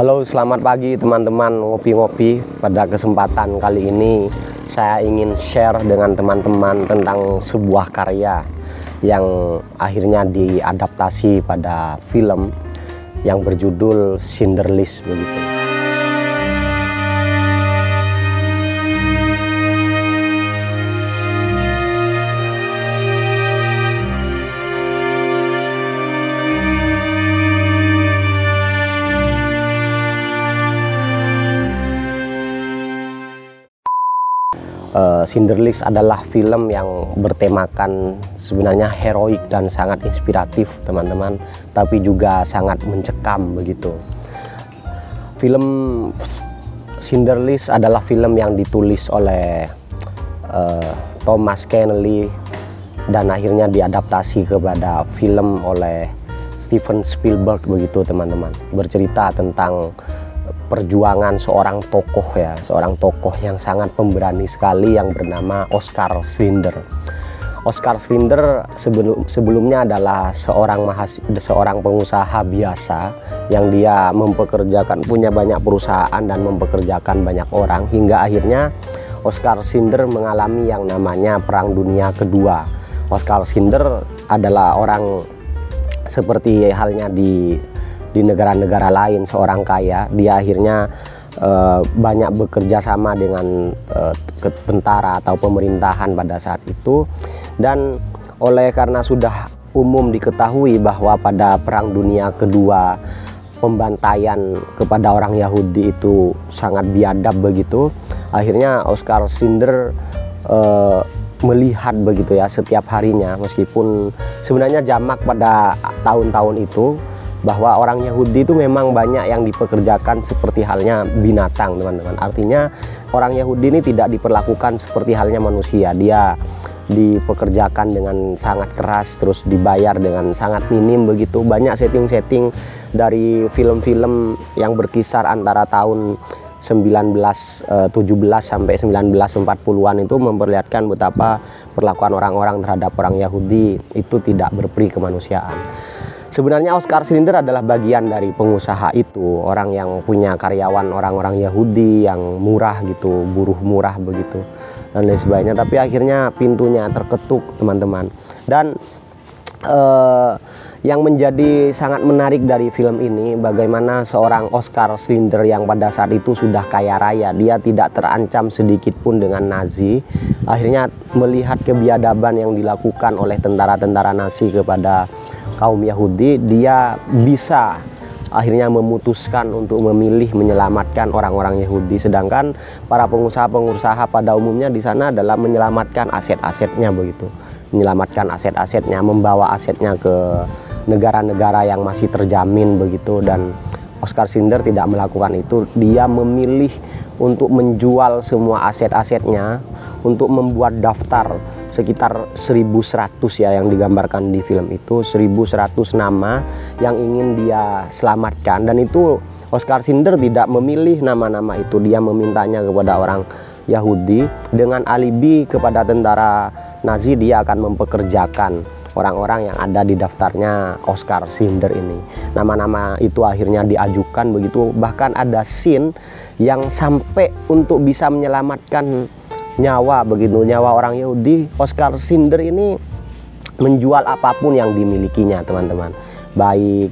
Halo, selamat pagi teman-teman ngopi-ngopi. Pada kesempatan kali ini saya ingin share dengan teman-teman tentang sebuah karya yang akhirnya diadaptasi pada film yang berjudul Schindler's begitu. Schindler's adalah film yang bertemakan sebenarnya heroik dan sangat inspiratif teman-teman, tapi juga sangat mencekam begitu. Film Schindler's adalah film yang ditulis oleh Thomas Kennedy dan akhirnya diadaptasi kepada film oleh Steven Spielberg begitu teman-teman. Bercerita tentang perjuangan seorang tokoh yang sangat pemberani sekali yang bernama Oskar Schindler. Oskar Schindler sebelumnya adalah seorang pengusaha biasa yang dia punya banyak perusahaan dan mempekerjakan banyak orang, hingga akhirnya Oskar Schindler mengalami yang namanya Perang Dunia Kedua. Oskar Schindler adalah orang seperti halnya di negara-negara lain, seorang kaya. Dia akhirnya banyak bekerja sama dengan tentara atau pemerintahan pada saat itu, dan karena sudah umum diketahui bahwa pada Perang Dunia Kedua pembantaian kepada orang Yahudi itu sangat biadab begitu, akhirnya Oskar Schindler melihat begitu ya setiap harinya, meskipun sebenarnya jamak pada tahun-tahun itu bahwa orang Yahudi itu memang banyak yang dipekerjakan seperti halnya binatang teman-teman. Artinya orang Yahudi ini tidak diperlakukan seperti halnya manusia. Dia dipekerjakan dengan sangat keras, terus dibayar dengan sangat minim begitu. Banyak setting-setting dari film-film yang berkisar antara tahun 1917 sampai 1940-an itu memperlihatkan betapa perlakuan orang-orang terhadap orang Yahudi itu tidak berperi kemanusiaan. Sebenarnya Oskar Schindler adalah bagian dari pengusaha itu, orang yang punya karyawan orang-orang Yahudi yang murah gitu, buruh murah begitu dan lain sebagainya. Tapi akhirnya pintunya terketuk teman-teman. Dan yang menjadi sangat menarik dari film ini bagaimana seorang Oskar Schindler yang pada saat itu sudah kaya raya, dia tidak terancam sedikit pun dengan Nazi, akhirnya melihat kebiadaban yang dilakukan oleh tentara-tentara Nazi kepada kaum Yahudi, dia bisa akhirnya memutuskan untuk memilih menyelamatkan orang-orang Yahudi, sedangkan para pengusaha-pengusaha pada umumnya di sana adalah menyelamatkan aset-asetnya begitu, menyelamatkan aset-asetnya, membawa asetnya ke negara-negara yang masih terjamin begitu. Dan Oskar Schindler tidak melakukan itu. Dia memilih untuk menjual semua aset-asetnya, untuk membuat daftar sekitar 1.100 ya yang digambarkan di film itu, 1.100 nama yang ingin dia selamatkan. Dan itu Oskar Schindler tidak memilih nama-nama itu, dia memintanya kepada orang Yahudi dengan alibi kepada tentara Nazi dia akan mempekerjakan orang-orang yang ada di daftarnya Oskar Schindler ini. Nama-nama itu akhirnya diajukan begitu, bahkan ada scene yang sampai untuk bisa menyelamatkan nyawa begitu, nyawa orang Yahudi, Oskar Schindler ini menjual apapun yang dimilikinya teman-teman, baik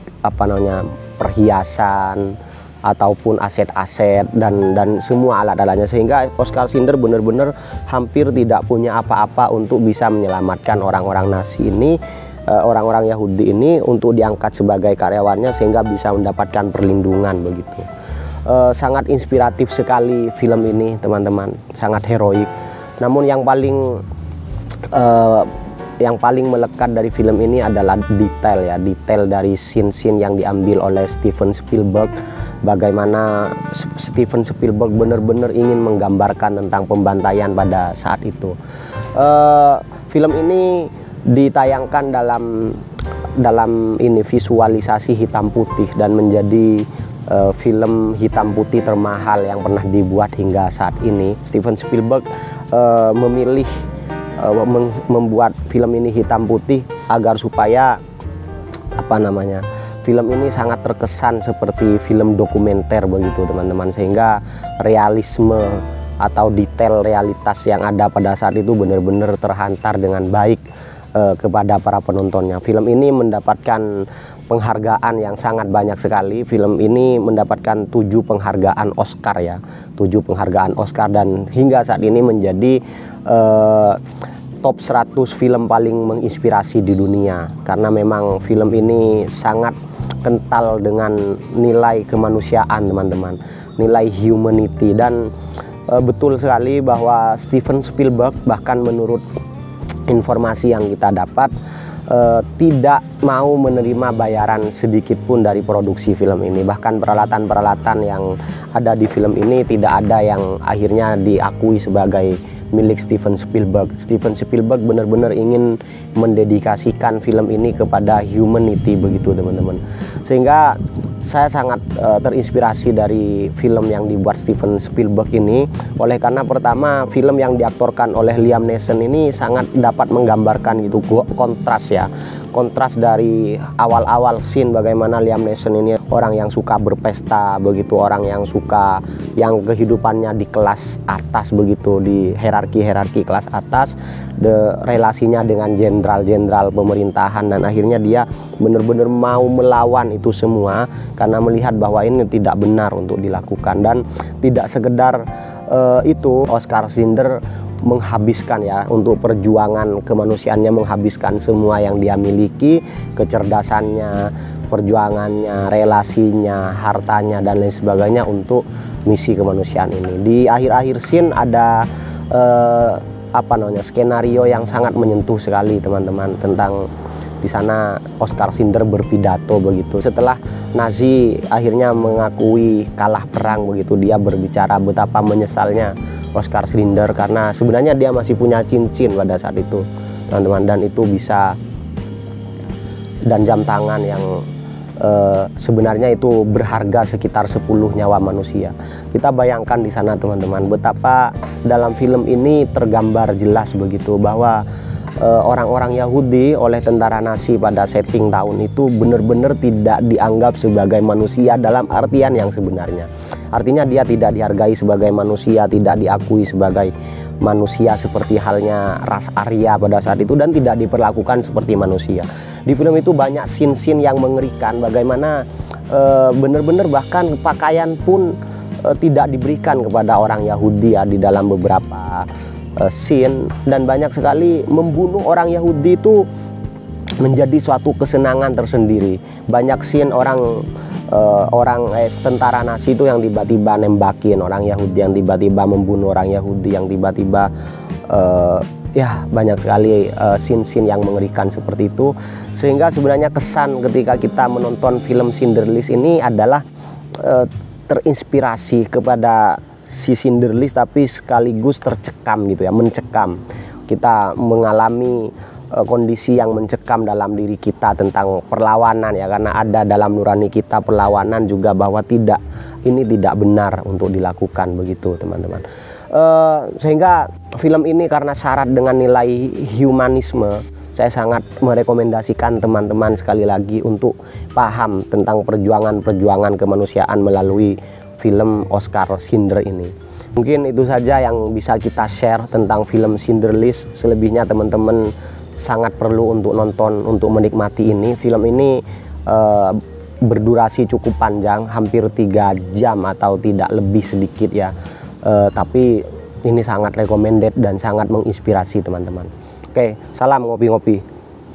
perhiasan ataupun aset-aset dan semua alat-alatnya, sehingga Oskar Schindler benar-benar hampir tidak punya apa-apa untuk bisa menyelamatkan orang-orang Nazi ini, orang-orang Yahudi ini, untuk diangkat sebagai karyawannya sehingga bisa mendapatkan perlindungan begitu. Sangat inspiratif sekali film ini teman-teman, sangat heroik. Namun yang paling melekat dari film ini adalah detail dari scene-scene yang diambil oleh Steven Spielberg. Bagaimana Steven Spielberg benar-benar ingin menggambarkan tentang pembantaian pada saat itu. Film ini ditayangkan dalam visualisasi hitam putih dan menjadi film hitam putih termahal yang pernah dibuat hingga saat ini. Steven Spielberg memilih membuat film ini hitam putih agar supaya film ini sangat terkesan seperti film dokumenter begitu teman-teman, sehingga realisme atau detail realitas yang ada pada saat itu benar-benar terhantar dengan baik kepada para penontonnya. Film ini mendapatkan penghargaan yang sangat banyak sekali. Film ini mendapatkan 7 penghargaan Oscar ya, 7 penghargaan Oscar, dan hingga saat ini menjadi top 100 film paling menginspirasi di dunia, karena memang film ini sangat kental dengan nilai kemanusiaan teman-teman, nilai humanity. Dan betul sekali bahwa Steven Spielberg, bahkan menurut informasi yang kita dapat, tidak mau menerima bayaran sedikit pun dari produksi film ini. Bahkan peralatan-peralatan yang ada di film ini tidak ada yang akhirnya diakui sebagai milik Steven Spielberg. Steven Spielberg benar-benar ingin mendedikasikan film ini kepada humanity begitu teman-teman. Sehingga saya sangat terinspirasi dari film yang dibuat Steven Spielberg ini, oleh karena pertama film yang diaktorkan oleh Liam Neeson ini sangat dapat menggambarkan gitu kontras ya, kontras dari awal-awal scene bagaimana Liam Neeson ini orang yang suka berpesta begitu, orang yang suka yang kehidupannya di kelas atas begitu, di hierarki kelas atas, relasinya dengan jenderal-jenderal pemerintahan, dan akhirnya dia benar-benar mau melawan itu semua karena melihat bahwa ini tidak benar untuk dilakukan. Dan tidak sekedar itu, Oskar Schindler menghabiskan ya untuk perjuangan kemanusiaannya, menghabiskan semua yang dia miliki, kecerdasannya, perjuangannya, relasinya, hartanya, dan lain sebagainya untuk misi kemanusiaan ini. Di akhir-akhir scene ada skenario yang sangat menyentuh sekali teman-teman, tentang di sana Oskar Schindler berpidato begitu. Setelah Nazi akhirnya mengakui kalah perang begitu, dia berbicara betapa menyesalnya Oskar Schindler karena sebenarnya dia masih punya cincin pada saat itu teman-teman, dan itu bisa, dan jam tangan yang sebenarnya itu berharga sekitar 10 nyawa manusia. Kita bayangkan di sana teman-teman betapa dalam film ini tergambar jelas begitu bahwa orang-orang Yahudi oleh tentara Nazi pada setting tahun itu benar-benar tidak dianggap sebagai manusia dalam artian yang sebenarnya. Artinya dia tidak dihargai sebagai manusia, tidak diakui sebagai manusia seperti halnya ras Arya pada saat itu, dan tidak diperlakukan seperti manusia. Di film itu banyak scene-scene yang mengerikan, bagaimana benar-benar bahkan pakaian pun tidak diberikan kepada orang Yahudi ya di dalam beberapa scene, dan banyak sekali membunuh orang Yahudi itu menjadi suatu kesenangan tersendiri. Banyak scene tentara Nazi itu yang tiba-tiba nembakin orang Yahudi, yang tiba-tiba membunuh orang Yahudi, yang tiba-tiba ya banyak sekali scene-scene yang mengerikan seperti itu. Sehingga sebenarnya kesan ketika kita menonton film Schindler's List ini adalah terinspirasi kepada si Schindler's List, tapi sekaligus tercekam gitu ya, mencekam. Kita mengalami kondisi yang mencekam dalam diri kita tentang perlawanan ya, karena ada dalam nurani kita perlawanan juga bahwa ini tidak benar untuk dilakukan begitu teman-teman. Sehingga film ini karena syarat dengan nilai humanisme, saya sangat merekomendasikan teman-teman sekali lagi untuk paham tentang perjuangan kemanusiaan melalui film Oskar Schindler ini. Mungkin itu saja yang bisa kita share tentang film Schindler's List. Selebihnya teman-teman sangat perlu untuk nonton, untuk menikmati ini. Film ini berdurasi cukup panjang, hampir 3 jam atau tidak lebih sedikit ya. Tapi ini sangat recommended dan sangat menginspirasi teman-teman. Oke, salam ngopi-ngopi.